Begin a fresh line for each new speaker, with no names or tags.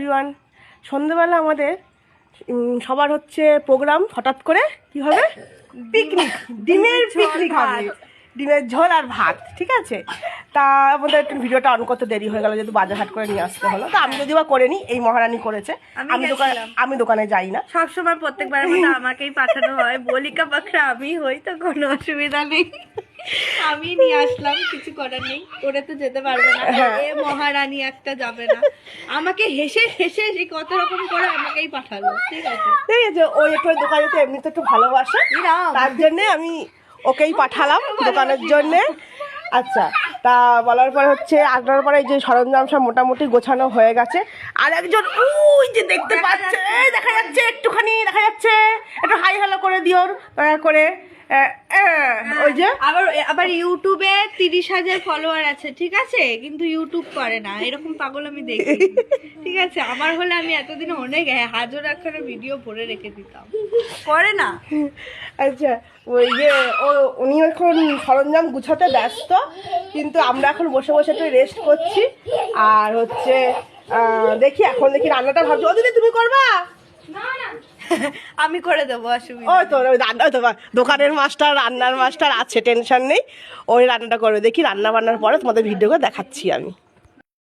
Everyone. সন্ধ্যেবেলা আমাদের সবার হচ্ছে প্রোগ্রাম, হঠাৎ করে কি হবে? পিকনিক, ডিমের পিকনিক হবে, ডিমের ঝোল আর ভাত, ঠিক আছে। তা আমাদের একটু ভিডিওটা অন করতে দেরি হয়ে গেল, যেহেতু বাজার হাট করে নিয়ে আসতে হলো। তো আমি যদিও বা করিনি, এই মহারানী করেছে। আমি দোকানে যাই না
সবসময়, প্রত্যেকবার মতো আমাকেই পাঠানো হয়। বলিকা পাখরা আমি হই, তো কোনো অসুবিধা নেই, আমি নিয়ে আসলাম, কিছু করার নেই। ওরা তো যেতে পারবে না, এ মহারানী একটা যাবে না। আমাকে হেসে হেসে কত রকম করে আমাকেই পাঠালো, ঠিক আছে।
ঠিক আছে, ওই একটু দোকানে তো এমনিতে একটু ভালোবাসে, তার জন্যে আমি ওকেই পাঠালাম দোকানের জন্যে। আচ্ছা, তা বলার পরে হচ্ছে আসার পরে এই যে সরঞ্জাম সব মোটামুটি গোছানো হয়ে গেছে। আর একজন ওই যে দেখতে পাচ্ছে, দেখা যাচ্ছে, একটুখানি দেখা যাচ্ছে, একটু হাই হ্যালো করে দিও করে। ওই যে
আবার ইউটিউবে 30,000 ফলোয়ার আছে, ঠিক আছে, কিন্তু ইউটিউব করে না, এরকম পাগল আমি দেখি, ঠিক আছে। আমার হলে আমি এতদিন অনেক হাজার একখানা ভিডিও ভরে রেখে দিতাম, করে না।
আচ্ছা, ওই যে উনি এখন সরঞ্জাম গুছাতে ব্যস্ত, কিন্তু আমরা এখন বসে বসে একটু রেস্ট করছি। আর হচ্ছে দেখি রান্নাটা ভাবছি। ও দিদি, তুমি করবা?
আমি করে দেবো, অসুবিধা।
ওই তো রান্না, তো দোকানের মাস্টার, রান্নার মাস্টার আছে, টেনশন নেই, ওই রান্নাটা করবে। দেখি রান্না বান্নার পরে তোমাদের ভিডিও করে দেখাচ্ছি আমি।